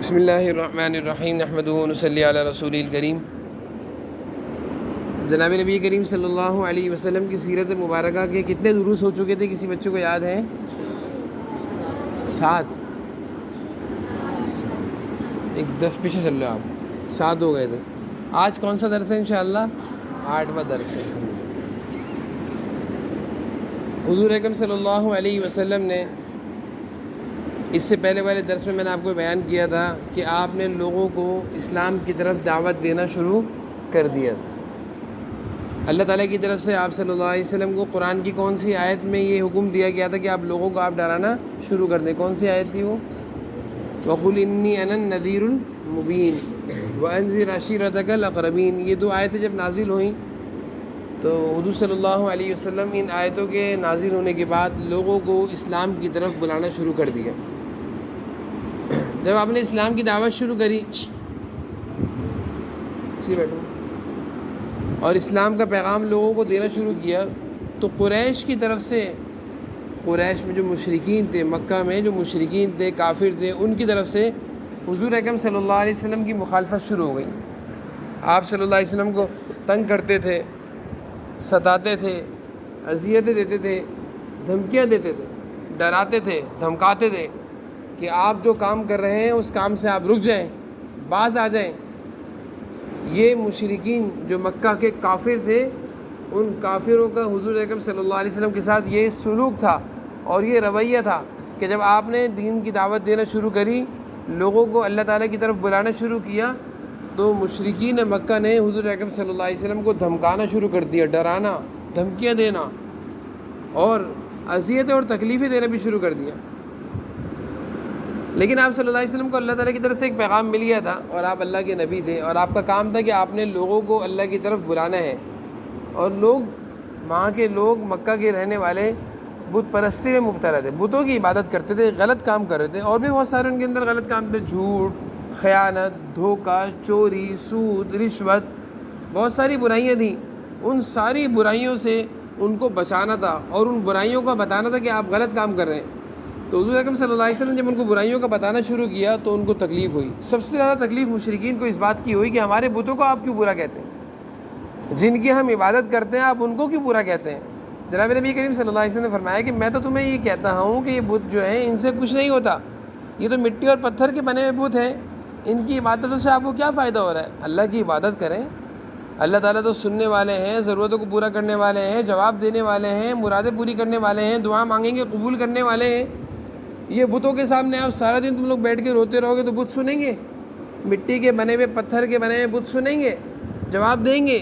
بسم اللہ الرحمن الرحیم نحمدہ و نصلی علی رسول الکریم۔ جناب نبی کریم صلی اللہ علیہ وسلم کی سیرت مبارکہ کے کتنے دروس ہو چکے تھے؟ کسی بچے کو یاد ہے؟ 7۔ ایک 10 پیچھے چل رہے آپ، 7 ہو گئے تھے۔ آج کون سا درس ہے انشاءاللہ؟ 8واں درس ہے۔ حضور اکرم صلی اللہ علیہ وسلم نے اس سے پہلے والے درس میں نے آپ کو بیان کیا تھا کہ آپ نے لوگوں کو اسلام کی طرف دعوت دینا شروع کر دیا تھا۔ اللہ تعالیٰ کی طرف سے آپ صلی اللہ علیہ وسلم کو قرآن کی کون سی آیت میں یہ حکم دیا گیا تھا کہ آپ لوگوں کو آپ ڈرانا شروع کر دیں؟ کون سی آیت تھی وہ؟ وَقُلْ إِنِّي أَنَا النَّذِيرُ الْمُبِينُ وَأَنذِرْ عَشِيرَتَكَ الْأَقْرَبِينَ۔ یہ 2 آیتیں جب نازل ہوئیں تو حضور صلی اللہ علیہ وسلم ان آیتوں کے نازل ہونے کے بعد لوگوں کو اسلام کی طرف بلانا شروع کر دیا۔ جب آپ نے اسلام کی دعوت شروع کری بیٹھو اور اسلام کا پیغام لوگوں کو دینا شروع کیا تو قریش کی طرف سے، قریش میں جو مشرکین تھے، مکہ میں جو مشرکین تھے، کافر تھے، ان کی طرف سے حضور اکرم صلی اللہ علیہ وسلم کی مخالفت شروع ہو گئی۔ آپ صلی اللہ علیہ وسلم کو تنگ کرتے تھے، ستاتے تھے، اذیتیں دیتے تھے، دھمکیاں دیتے تھے، ڈراتے تھے، دھمکاتے تھے کہ آپ جو کام کر رہے ہیں اس کام سے آپ رک جائیں، باز آ جائیں۔ یہ مشرکین جو مکہ کے کافر تھے، ان کافروں کا حضور اکرم صلی اللہ علیہ وسلم کے ساتھ یہ سلوک تھا اور یہ رویہ تھا کہ جب آپ نے دین کی دعوت دینا شروع کری، لوگوں کو اللہ تعالیٰ کی طرف بلانا شروع کیا، تو مشرکین مکہ نے حضور اکرم صلی اللہ علیہ وسلم کو دھمکانا شروع کر دیا، ڈرانا، دھمکیاں دینا اور اذیتیں اور تکلیفیں دینا بھی شروع کر دیا۔ لیکن آپ صلی اللہ علیہ وسلم کو اللہ تعالیٰ کی طرف سے ایک پیغام مل گیا تھا اور آپ اللہ کے نبی تھے اور آپ کا کام تھا کہ آپ نے لوگوں کو اللہ کی طرف بلانا ہے۔ اور وہاں کے لوگ، مکہ کے رہنے والے بت پرستی میں مبتلا تھے، بتوں کی عبادت کرتے تھے، غلط کام کر رہے تھے، اور بھی بہت سارے ان کے اندر غلط کام تھے، جھوٹ، خیانت، دھوکہ، چوری، سود، رشوت، بہت ساری برائیاں تھیں۔ ان ساری برائیوں سے ان کو بچانا تھا اور ان برائیوں کا بتانا تھا کہ آپ غلط کام کر رہے ہیں۔ تو حضور اکرم صلی اللہ علیہ وسلم جب ان کو برائیوں کا بتانا شروع کیا تو ان کو تکلیف ہوئی۔ سب سے زیادہ تکلیف مشرکین کو اس بات کی ہوئی کہ ہمارے بتوں کو آپ کیوں برا کہتے ہیں؟ جن کی ہم عبادت کرتے ہیں آپ ان کو کیوں برا کہتے ہیں؟ جناب نبی کریم صلی اللہ علیہ وسلم نے فرمایا کہ میں تو تمہیں یہ کہتا ہوں کہ یہ بت جو ہیں ان سے کچھ نہیں ہوتا، یہ تو مٹی اور پتھر کے بنے ہوئے بت ہیں، ان کی عبادتوں سے آپ کو کیا فائدہ ہو رہا ہے؟ اللہ کی عبادت کریں، اللہ تعالیٰ تو سننے والے ہیں، ضرورتوں کو پورا کرنے والے ہیں، جواب دینے والے ہیں، مرادیں پوری کرنے والے ہیں، دعا مانگیں گے قبول کرنے والے ہیں۔ یہ بتوں کے سامنے آپ سارا دن تم لوگ بیٹھ کے روتے رہو گے تو بت سنیں گے؟ مٹی کے بنے ہوئے، پتھر کے بنے ہوئے بت سنیں گے؟ جواب دیں گے؟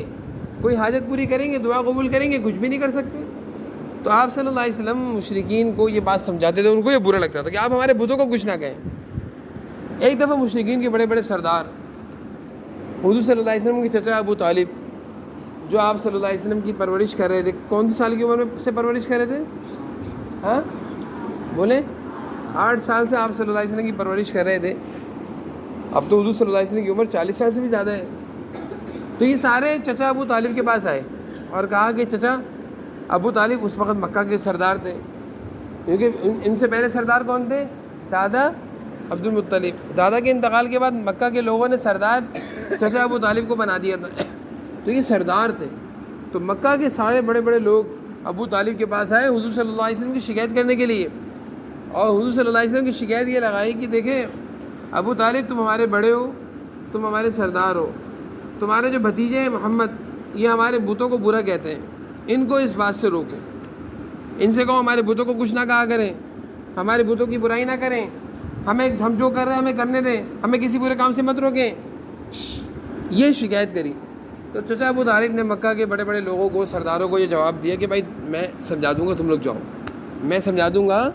کوئی حاجت پوری کریں گے؟ دعا قبول کریں گے؟ کچھ بھی نہیں کر سکتے۔ تو آپ صلی اللہ علیہ وسلم مشرکین کو یہ بات سمجھاتے تھے، ان کو یہ برا لگتا تھا کہ آپ ہمارے بتوں کو کچھ نہ کہیں۔ ایک دفعہ مشرکین کے بڑے بڑے سردار حضور صلی اللہ علیہ وسلم کے چچا ابو طالب، جو آپ صلی اللہ علیہ وسلم کی پرورش کر رہے تھے، کون سی سال کی عمر میں سے پرورش کر رہے تھے؟ ہاں بولیں؟ 8 سال سے آپ صلی اللہ علیہ وسلم کی پرورش کر رہے تھے۔ اب تو حضور صلی اللہ علیہ وسلم کی عمر 40 سال سے بھی زیادہ ہے۔ تو یہ سارے چچا ابو طالب کے پاس آئے اور کہا کہ چچا، ابو طالب اس وقت مکہ کے سردار تھے، کیونکہ ان سے پہلے سردار کون تھے؟ دادا عبد المطلب۔ دادا کے انتقال کے بعد مکہ کے لوگوں نے سردار چچا ابو طالب کو بنا دیا تھا، تو یہ سردار تھے۔ تو مکہ کے سارے بڑے بڑے لوگ ابو طالب کے پاس آئے حضور صلی اللہ علیہ وسلم کی شکایت کرنے کے لیے، اور حضور صلی اللہ علیہ وسلم کی شکایت یہ لگائی کہ دیکھیں ابو طالب، تم ہمارے بڑے ہو، تم ہمارے سردار ہو، تمہارے جو بھتیجے ہیں محمد، یہ ہمارے بتوں کو برا کہتے ہیں، ان کو اس بات سے روکو، ان سے کہو ہمارے بتوں کو کچھ نہ کہا کریں، ہمارے بتوں کی برائی نہ کریں، ہم جو کر رہے ہیں ہمیں کرنے دیں، ہمیں کسی برے کام سے مت روکیں، یہ شکایت کری۔ تو چچا ابو طالب نے مکہ کے بڑے بڑے لوگوں کو، سرداروں کو یہ جواب دیا کہ بھائی میں سمجھا دوں گا، تم لوگ جاؤ، میں سمجھا دوں گا،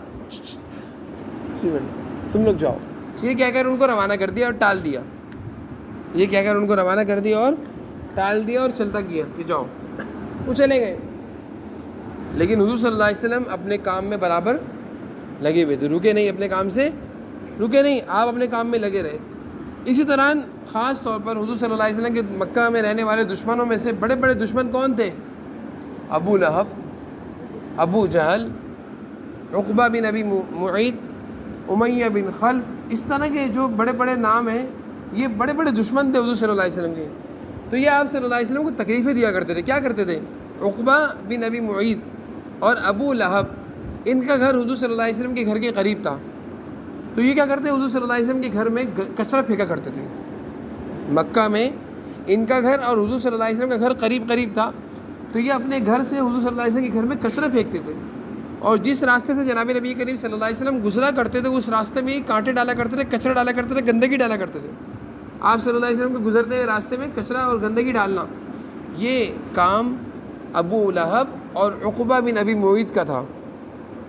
تم لوگ جاؤ۔ یہ کہہ کر ان کو روانہ کر دیا اور ٹال دیا، یہ کہہ کر ان کو روانہ کر دیا اور ٹال دیا اور چلتا کیا کہ جاؤ۔ وہ چلے گئے، لیکن حضور صلی اللہ علیہ وسلم اپنے کام میں برابر لگے ہوئے تھے، رکے نہیں، اپنے کام سے رکے نہیں، آپ اپنے کام میں لگے رہے۔ اسی طرح خاص طور پر حضور صلی اللہ علیہ وسلم کے مکہ میں رہنے والے دشمنوں میں سے بڑے بڑے دشمن کون تھے؟ ابو لہب، ابو جہل، عقبہ بن ابی معیط، امیہ بن خلف، اس طرح کے جو بڑے بڑے نام ہیں، یہ بڑے بڑے دشمن تھے حضور صلی اللہ علیہ وسلم کے. تو یہ آپ صلی اللہ علیہ وسلم کو تکلیفیں دیا کرتے تھے. کیا کرتے تھے؟ عقبہ بن ابی معیط اور ابو لہب، ان کا گھر حضور صلی اللہ علیہ وسلم کے گھر کے قریب تھا. تو یہ کیا کرتے؟ حضور صلی اللہ علیہ وسلم کے گھر میں کچرا پھینکا کرتے تھے. مکہ میں ان کا گھر اور حضور صلی اللہ علیہ وسلم کا گھر قریب قریب تھا، تو یہ اپنے گھر سے حضور صلی اللہ علیہ وسلم کے گھر میں کچرا پھینکتے تھے. اور جس راستے سے جناب نبی کریم صلی اللہ علیہ وسلم گزرا کرتے تھے، اس راستے میں کانٹے ڈالا کرتے تھے، کچرا ڈالا کرتے تھے، گندگی ڈالا کرتے تھے. آپ صلی اللہ علیہ وسلم کو گزرتے ہوئے راستے میں کچرا اور گندگی ڈالنا، یہ کام ابو لہب اور عقبہ بن ابی معیط کا تھا،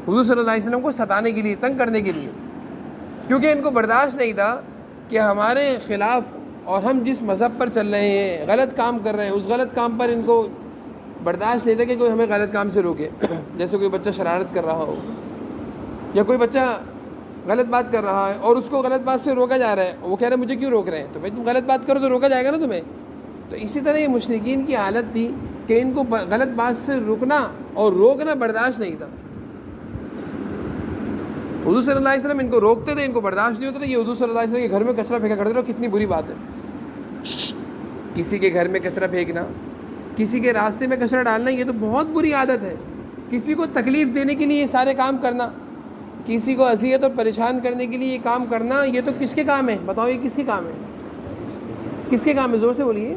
حضور صلی اللہ علیہ وسلم کو ستانے کے لیے، تنگ کرنے کے لیے. کیونکہ ان کو برداشت نہیں تھا کہ ہمارے خلاف اور ہم جس مذہب پر چل رہے ہیں، غلط کام کر رہے ہیں، اس غلط کام پر ان کو برداشت نہیں تھا کہ کوئی ہمیں غلط کام سے روکے. جیسے کوئی بچہ شرارت کر رہا ہو یا کوئی بچہ غلط بات کر رہا ہے اور اس کو غلط بات سے روکا جا رہا ہے، وہ کہہ رہے ہیں مجھے کیوں روک رہے ہیں؟ تو بھائی تم غلط بات کرو تو روکا جائے گا نا تمہیں. تو اسی طرح یہ مشرکین کی حالت تھی کہ ان کو غلط بات سے رکنا اور روکنا برداشت نہیں تھا. حضور صلی اللہ علیہ وسلم ان کو روکتے تھے، ان کو برداشت نہیں ہوتا تھا. یہ حضور صلی اللہ علیہ وسلم کے گھر میں کچرا پھینکا کرتے تھے. کتنی بری بات ہے کسی کے گھر میں کچرا پھینکنا، کسی کے راستے میں کچرا ڈالنا، یہ تو بہت بری عادت ہے. کسی کو تکلیف دینے کے لیے یہ سارے کام کرنا، کسی کو اذیت اور پریشان کرنے کے لیے یہ کام کرنا، یہ تو کس کے کام ہے؟ بتاؤ یہ کس کے کام ہے؟ کس کے کام ہے؟ زور سے بولیے.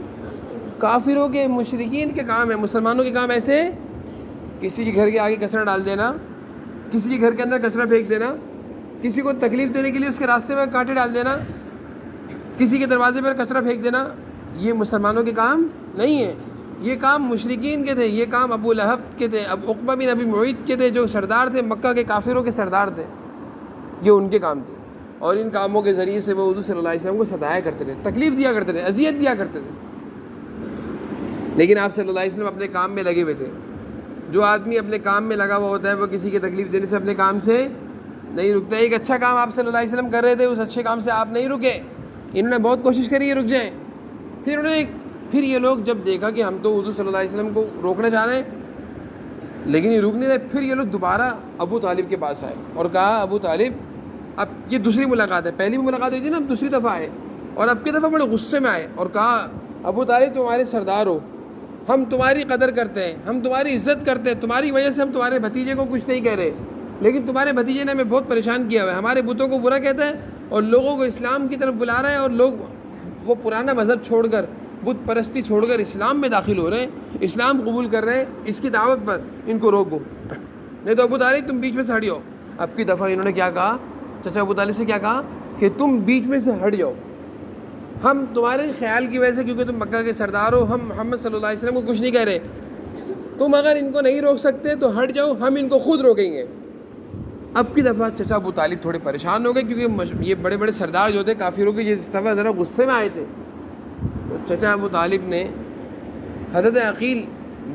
کافروں کے، مشرکین کے کام ہے. مسلمانوں کے کام ایسے کسی کے گھر کے آگے کچرا ڈال دینا، کسی کے گھر کے اندر کچرا پھینک دینا، کسی کو تکلیف دینے کے لیے اس کے راستے میں کانٹے ڈال دینا، کسی کے دروازے پر کچرا پھینک دینا، یہ مسلمانوں کے کام نہیں ہے. یہ کام مشرکین کے تھے، یہ کام ابو لہب کے تھے، اب عقبہ بن ابی معیط کے تھے، جو سردار تھے مکہ کے کافروں کے سردار تھے. یہ ان کے کام تھے، اور ان کاموں کے ذریعے سے وہ حضور صلی اللہ علیہ وسلم کو ستایا کرتے تھے، تکلیف دیا کرتے تھے، اذیت دیا کرتے تھے. لیکن آپ صلی اللہ علیہ وسلم اپنے کام میں لگے ہوئے تھے. جو آدمی اپنے کام میں لگا ہوا ہوتا ہے وہ کسی کی تکلیف دینے سے اپنے کام سے نہیں رکتا. ایک اچھا کام آپ صلی اللہ علیہ وسلم کر رہے تھے، اس اچھے کام سے آپ نہیں رکے. انہوں نے بہت کوشش کری ہے رک جائیں. پھر یہ لوگ جب دیکھا کہ ہم تو حضور صلی اللہ علیہ وسلم کو روکنا چاہ رہے ہیں لیکن یہ رک نہیں رہے، پھر یہ لوگ دوبارہ ابو طالب کے پاس آئے اور کہا ابو طالب، اب یہ دوسری ملاقات ہے، پہلی بھی ملاقات ہوئی تھی نا، اب دوسری دفعہ آئے اور اب کی دفعہ بڑے غصے میں آئے اور کہا ابو طالب تم ہمارے سردار ہو، ہم تمہاری قدر کرتے ہیں، ہم تمہاری عزت کرتے ہیں، تمہاری وجہ سے ہم تمہارے بھتیجے کو کچھ نہیں کہہ رہے، لیکن تمہارے بھتیجے نے ہمیں بہت پریشان کیا ہوا ہے، ہمارے بتوں کو برا کہتا ہے اور لوگوں کو اسلام کی طرف بلا رہا ہے، اور لوگ وہ پرانا مذہب چھوڑ کر، بت پرستی چھوڑ کر اسلام میں داخل ہو رہے ہیں، اسلام قبول کر رہے ہیں. اس کی دعوت پر ان کو روکو، نہیں تو ابو طالب تم بیچ میں سے ہٹ جاؤ. اب کی دفعہ انہوں نے کیا کہا؟ چچا ابو طالب سے کیا کہا کہ تم بیچ میں سے ہٹ جاؤ، ہم تمہارے خیال کی وجہ سے، کیونکہ تم مکہ کے سردار ہو، ہم محمد صلی اللہ علیہ وسلم کو کچھ نہیں کہہ رہے، تم اگر ان کو نہیں روک سکتے تو ہٹ جاؤ، ہم ان کو خود روکیں گے. اب کی دفعہ چچا ابو طالب تھوڑے پریشان ہو گئے، کیونکہ یہ بڑے بڑے سردار جو تھے کافروں کے، یہ اس دفعہ ذرا غصے میں آئے تھے. تو چچا ابو طالب نے حضرت عقیل،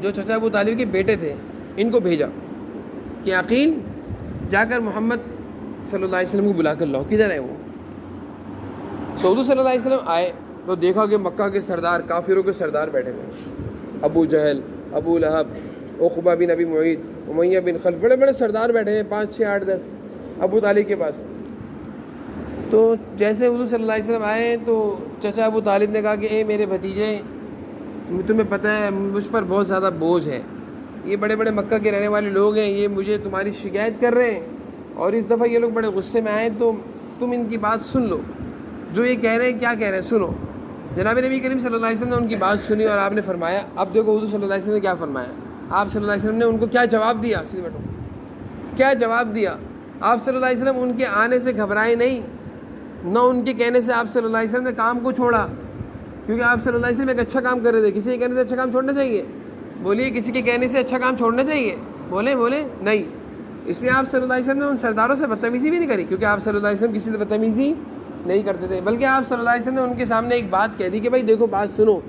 جو چچا ابو طالب کے بیٹے تھے، ان کو بھیجا کہ عقیل جا کر محمد صلی اللہ علیہ وسلم کو بلا کر لاؤ. کدھر ہے وہ؟ تو حضور صلی اللہ علیہ وسلم آئے تو دیکھا کہ مکہ کے سردار، کافروں کے سردار بیٹھے ہوئے، ابو جہل، ابو لہب، عقبہ بن ابی معیط، امیہ بن خلف، بڑے بڑے سردار بیٹھے ہیں، 5 6 8 10 ابو طالب کے پاس. تو جیسے حضور صلی اللہ علیہ وسلم آئے تو چچا ابو طالب نے کہا کہ اے میرے بھتیجے، تمہیں پتہ ہے مجھ پر بہت زیادہ بوجھ ہے، یہ بڑے بڑے مکہ کے رہنے والے لوگ ہیں، یہ مجھے تمہاری شکایت کر رہے ہیں، اور اس دفعہ یہ لوگ بڑے غصے میں آئے، تو تم ان کی بات سن لو، جو یہ کہہ رہے ہیں کیا کہہ رہے ہیں سنو. جناب نبی کریم صلی اللہ علیہ وسلم نے ان کی بات سنی اور آپ نے فرمایا، اب دیکھو حضور صلی اللہ علیہ وسلم نے کیا فرمایا. آپ صلی اللہ علیہ وسلم نے ان کو کیا جواب دیا؟ سیدھے بیٹھو. کیا جواب دیا؟ آپ صلی اللہ علیہ وسلم ان کے آنے سے گھبرائے نہیں، نہ ان کے کہنے سے آپ صلی اللہ علیہ وسلم نے کام کو چھوڑا، کیونکہ آپ صلی اللہ علیہ وسلم ایک اچھا کام کر رہے تھے. کسی کے کہنے سے اچھا کام چھوڑنا چاہیے؟ بولیے، کسی کے کہنے سے اچھا کام چھوڑنا چاہیے؟ بولے نہیں. اس لیے آپ صلی اللہ علیہ وسلم نے ان سرداروں سے بدتمیزی بھی نہیں کری، کیونکہ آپ صلی اللہ علیہ وسلم کسی سے بدتمیزی نہیں کرتے تھے، بلکہ آپ صلی اللہ علیہ وسلم نے ان کے سامنے ایک بات کہہ دی کہ بھائی دیکھو بات سنو،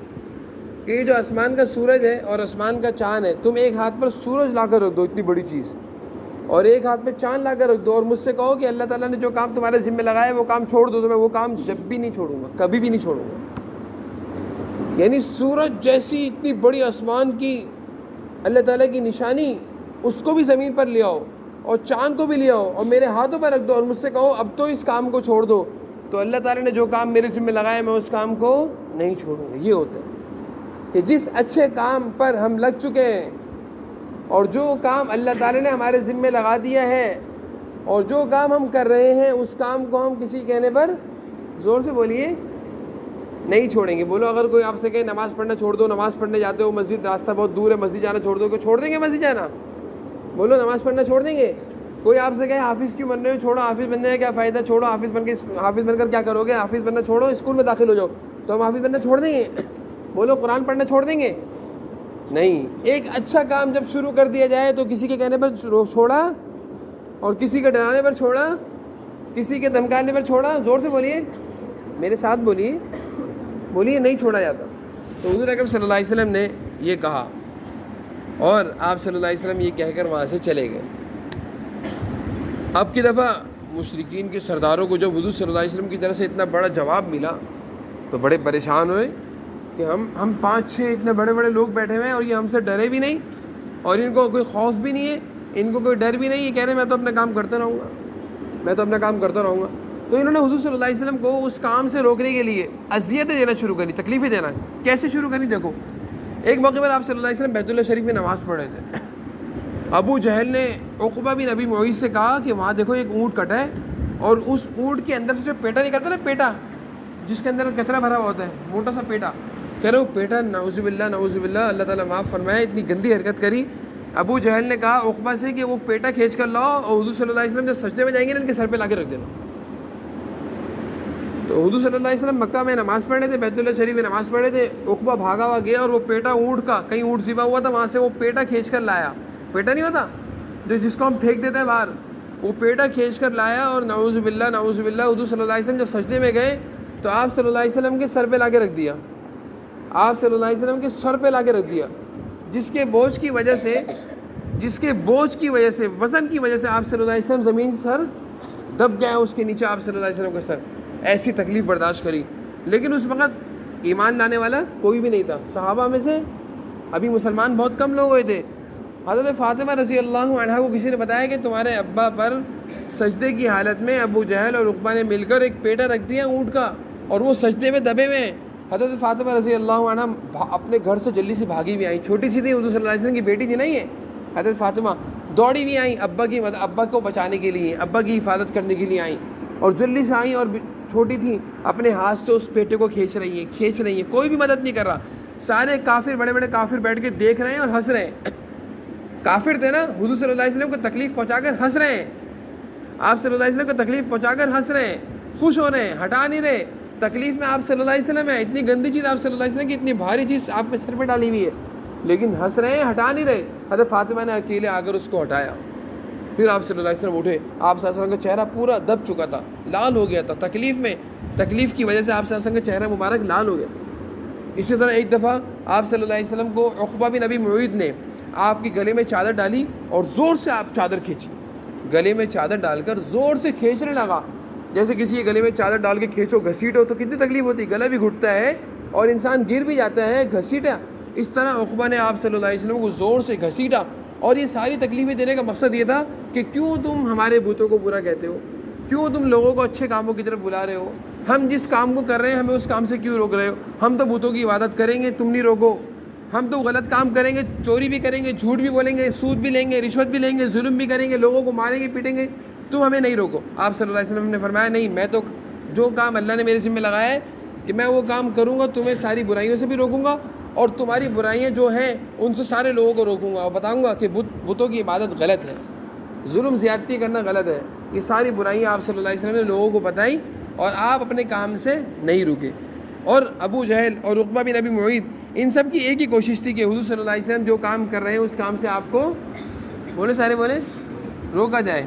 کہ یہ جو آسمان کا سورج ہے اور آسمان کا چاند ہے، تم ایک ہاتھ پر سورج لا کر رکھ دو، اتنی بڑی چیز، اور ایک ہاتھ پہ چاند لا کر رکھ دو، اور مجھ سے کہو کہ اللہ تعالیٰ نے جو کام تمہارے ذمہ لگایا ہے وہ کام چھوڑ دو، تو میں وہ کام جب بھی نہیں چھوڑوں گا، کبھی بھی نہیں چھوڑوں گا. یعنی سورج جیسی اتنی بڑی آسمان کی اللہ تعالیٰ کی نشانی، اس کو بھی زمین پر لے آؤ اور چاند کو بھی لے آؤ اور میرے ہاتھوں پر رکھ دو اور مجھ سے کہو اب تو اس کام کو چھوڑ دو، تو اللہ تعالیٰ نے جو کام میرے ذمہ لگایا میں اس کام کو نہیں چھوڑوں گا۔ یہ ہوتا ہے کہ جس اچھے کام پر ہم لگ چکے ہیں اور جو کام اللہ تعالیٰ نے ہمارے ذمہ لگا دیا ہے اور جو کام ہم کر رہے ہیں اس کام کو ہم کسی کہنے پر، زور سے بولیے، نہیں چھوڑیں گے۔ بولو اگر کوئی آپ سے کہے نماز پڑھنا چھوڑ دو، نماز پڑھنے جاتے ہو مسجد راستہ بہت دور ہے مسجد جانا چھوڑ دو، کہ چھوڑ دیں گے مسجد جانا؟ بولو نماز پڑھنا چھوڑ دیں گے؟ کوئی آپ سے کہے حافظ کیوں بن رہے ہو، چھوڑو، حافظ بننے کا کیا فائدہ، چھوڑو، حافظ بن کر کیا کرو گے، حافظ بننا چھوڑو، اسکول میں داخل ہو جاؤ، تو ہم حافظ بننا چھوڑ دیں گے؟ بولو قرآن پڑھنا چھوڑ دیں گے؟ نہیں۔ ایک اچھا کام جب شروع کر دیا جائے تو کسی کے کہنے پر چھوڑا اور کسی کے ڈرانے پر چھوڑا، کسی کے دھمکانے پر چھوڑا، زور سے بولیے، میرے ساتھ بولیے، بولیے، نہیں چھوڑا جاتا۔ تو حضور اکرم صلی اللہ علیہ وسلم نے یہ کہا اور آپ صلی اللہ علیہ وسلم یہ کہہ کر وہاں سے چلے گئے۔ اب کی دفعہ مشرکین کے سرداروں کو جب حضور صلی اللہ علیہ وسلم کی طرف سے اتنا بڑا جواب ملا تو بڑے پریشان ہوئے کہ ہم 5-6 اتنے بڑے بڑے لوگ بیٹھے ہوئے ہیں اور یہ ہم سے ڈرے بھی نہیں اور ان کو کوئی خوف بھی نہیں ہے، ان کو کوئی ڈر بھی نہیں، یہ کہہ رہے ہیں میں تو اپنا کام کرتا رہوں گا، میں تو اپنا کام کرتا رہوں گا۔ تو انہوں نے حضور صلی اللہ علیہ وسلم کو اس کام سے روکنے کے لیے اذیتیں دینا شروع کری، تکلیفیں دینا۔ کیسے شروع کری؟ دیکھو، ایک موقع پر آپ صلی اللہ علیہ وسلم بیت اللہ شریف میں نماز پڑھ رہے تھے۔ ابو جہل نے عقبہ بن ابی معیط سے کہا کہ وہاں دیکھو ایک اونٹ کٹا ہے اور اس اونٹ کے اندر سے جو پیٹا نکلتا ہے نا، پیٹا جس کے اندر کچرا بھرا ہوا ہوتا ہے، موٹا سا پیٹا، کہہ رہے ہو پیٹا، نعوذ باللہ نعوذ باللہ، اللہ تعالیٰ معاف فرمائے، اتنی گندی حرکت کری۔ ابو جہل نے کہا عقبہ سے کہ وہ پیٹا کھینچ کر لاؤ اور حضور صلی اللہ علیہ وسلم جب سجدے میں جائیں گے نا ان کے سر پہ لا کے رکھ دینا۔ تو حضور صلی اللہ علیہ وسلم مکہ میں نماز پڑھ رہے تھے، بیت اللہ شریف میں نماز پڑھ رہے تھے، عقبہ بھاگا ہوا گیا اور وہ پیٹا اونٹ کا، کہیں اونٹ ذبح ہوا تھا وہاں سے وہ پیٹا کھینچ کر لایا، پیٹا نہیں ہوتا جس کو ہم پھینک دیتے ہیں باہر، وہ پیٹا کھینچ کر لایا اور نعوذ باللہ نعوذ باللہ حضور صلی اللہ علیہ وسلم جب سجدے میں گئے تو آپ صلی اللہ علیہ وسلم کے سر پہ لا کے رکھ دیا، آپ صلی اللہ علیہ وسلم کے سر پہ لا کے رکھ دیا، جس کے بوجھ کی وجہ سے وزن کی وجہ سے آپ صلی اللہ علیہ وسلم زمین سے سر دب گئے، اس کے نیچے آپ صلی اللہ علیہ وسلم کا سر، ایسی تکلیف برداشت کری۔ لیکن اس وقت ایمان لانے والا کوئی بھی نہیں تھا، صحابہ میں سے ابھی مسلمان بہت کم لوگ ہوئے تھے۔ حضرت فاطمہ رضی اللہ عنہا کو کسی نے بتایا کہ تمہارے ابا پر سجدے کی حالت میں ابو جہل اور عقبہ نے مل کر ایک پیٹا رکھ دیا اونٹ کا اور وہ سجدے میں دبے ہوئے ہیں۔ حضرت فاطمہ رضی اللہ عنہا اپنے گھر سے جلدی سے بھاگی بھی آئیں، چھوٹی سی تھی، حضور صلی اللہ علیہ وسلم کی بیٹی تھی نہیں ہے حضرت فاطمہ، دوڑی بھی آئیں ابا کو بچانے کے لیے، ابا کی حفاظت کرنے کے لیے آئیں اور جلدی سے آئیں، اور چھوٹی تھی اپنے ہاتھ سے اس پیٹے کو کھینچ رہی ہیں، کوئی بھی مدد نہیں کر رہا، سارے کافر، بڑے بڑے کافر بیٹھ کے دیکھ رہے ہیں اور ہنس رہے ہیں۔ کافر تھے نا، حضور صلی اللہ علیہ وسلم کو تکلیف پہنچا کر ہنس رہے ہیں، آپ صلی اللہ علیہ وسلم کو تکلیف پہنچا کر ہنس رہے ہیں، خوش ہو رہے ہیں، ہٹا نہیں رہے۔ تکلیف میں آپ صلی اللہ علیہ وسلم ہے، اتنی گندی چیز آپ صلی اللہ علیہ وسلم کی، اتنی بھاری چیز آپ کے سر پہ ڈالی ہوئی ہے، لیکن ہنس رہے ہیں، ہٹا نہیں رہے۔ حضرت فاطمہ نے اکیلے آ کر اس کو ہٹایا، پھر آپ صلی اللہ علیہ وسلم اٹھے، آپ صلی اللہ علیہ وسلم کا چہرہ پورا دب چکا تھا، لال ہو گیا تھا تکلیف کی وجہ سے آپ صلی اللہ علیہ وسلم کا چہرہ مبارک لال ہو گیا۔ اسی طرح ایک دفعہ آپ صلی اللہ علیہ وسلم کو عقبہ بن ابی معیط نے آپ کے گلے میں چادر ڈالی اور زور سے آپ چادر کھینچی، گلے میں چادر ڈال کر زور سے کھینچنے لگا، جیسے کسی کے گلے میں چادر ڈال کے کھینچو، گھسیٹو تو کتنی تکلیف ہوتی، گلا بھی گھٹتا ہے اور انسان گر بھی جاتا ہے، گھسیٹا۔ اس طرح عقبہ نے آپ صلی اللہ علیہ وسلم کو زور سے گھسیٹا، اور یہ ساری تکلیفیں دینے کا مقصد یہ تھا کہ کیوں تم ہمارے بتوں کو برا کہتے ہو، کیوں تم لوگوں کو اچھے کاموں کی طرف بلا رہے ہو، ہم جس کام کو کر رہے ہیں ہمیں اس کام سے کیوں روک رہے ہو، ہم تو بتوں کی عبادت کریں گے، تم نہیں روکو، ہم تو غلط کام کریں گے، چوری بھی کریں گے، جھوٹ بھی بولیں گے، سود بھی لیں گے، رشوت بھی لیں گے، ظلم بھی کریں گے، لوگوں کو ماریں گے، پیٹیں گے، تم ہمیں نہیں روکو۔ آپ صلی اللہ علیہ وسلم نے فرمایا نہیں، میں تو جو کام اللہ نے میرے ذمہ لگایا ہے کہ میں وہ کام کروں گا، تمہیں ساری برائیوں سے بھی روکوں گا اور تمہاری برائیاں جو ہیں ان سے سارے لوگوں کو روکوں گا اور بتاؤں گا کہ بتوں کی عبادت غلط ہے، ظلم زیادتی کرنا غلط ہے۔ یہ ساری برائیاں آپ صلی اللہ علیہ وسلم نے لوگوں کو بتائی اور آپ اپنے کام سے نہیں رکے۔ اور ابو جہل اور عقبہ بن ابی معیط، ان سب کی ایک ہی کوشش تھی کہ حضور صلی اللہ علیہ وسلم جو کام کر رہے ہیں اس کام سے آپ کو بولے روکا جائے،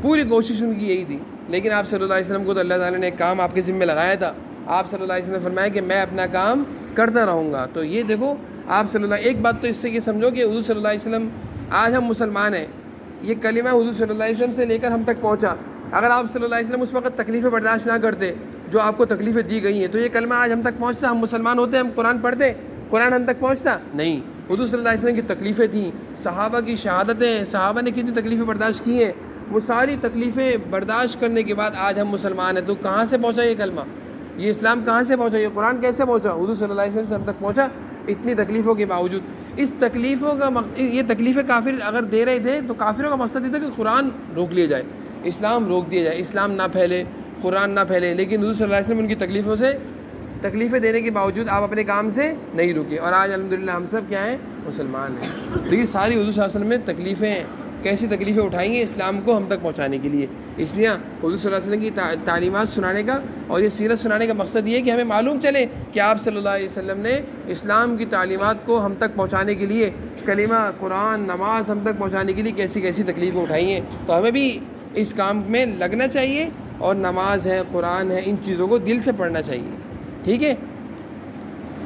پوری کوشش ان کی یہی تھی۔ لیکن آپ صلی اللہ علیہ وسلم کو تو اللہ تعالیٰ نے ایک کام آپ کے ذمہ لگایا تھا، آپ صلی اللہ علیہ وسلم نے فرمایا کہ میں اپنا کام کرتا رہوں گا۔ تو یہ دیکھو آپ صلی اللہ، ایک بات تو اس سے یہ سمجھو کہ حضور صلی اللہ علیہ وسلم، آج ہم مسلمان ہیں، یہ کلمہ حضور صلی اللہ علیہ وسلم سے لے کر ہم تک پہنچا۔ اگر آپ صلی اللہ علیہ وسلم اس وقت تکلیفیں برداشت نہ کرتے جو آپ کو تکلیفیں دی گئی ہیں تو یہ کلمہ آج ہم تک پہنچتا، ہم مسلمان ہوتے، ہم قرآن پڑھتے، قرآن ہم تک پہنچتا نہیں۔ حضور صلی اللہ علیہ وسلم کی تکلیفیں تھیں، صحابہ کی شہادتیں، صحابہ نے کتنی تکلیفیں برداشت کی ہیں، وہ ساری تکلیفیں برداشت کرنے کے بعد آج ہم مسلمان ہیں. تو کہاں سے پہنچا یہ کلمہ، یہ اسلام کہاں سے پہنچا، یہ قرآن کیسے پہنچا؟ حضور صلی اللہ علیہ وسلم سے ہم تک پہنچا اتنی تکلیفوں کے باوجود. اس تکلیفوں کا یہ تکلیفیں کافر اگر دے رہے تھے تو کافروں کا مقصد یہ تھا کہ قرآن روک لیا جائے، اسلام روک دیا جائے، اسلام نہ پھیلے، قرآن نہ پھیلے. لیکن حضور صلی اللہ علیہ وسلم ان کی تکلیفوں سے، تکلیفیں دینے کے باوجود آپ اپنے کام سے نہیں رکے، اور آج الحمدللہ ہم سب کیا ہیں، مسلمان ہیں. تو یہ ساری حضور صلی اللہ علیہ وسلم نے تکلیفیں، کیسی تکلیفیں اٹھائی ہیں اسلام کو ہم تک پہنچانے کے لیے. اس لیے حضور صلی اللہ علیہ وسلم کی تعلیمات سنانے کا اور یہ سیرت سنانے کا مقصد یہ ہے کہ ہمیں معلوم چلے کہ آپ صلی اللہ علیہ وسلم نے اسلام کی تعلیمات کو ہم تک پہنچانے کے لیے، کلمہ، قرآن، نماز ہم تک پہنچانے کے لیے کیسی کیسی تکلیفیں اٹھائی ہیں. تو ہمیں بھی اس کام میں لگنا چاہیے، اور نماز ہے، قرآن ہے، ان چیزوں کو دل سے پڑھنا چاہیے. ٹھیک ہے.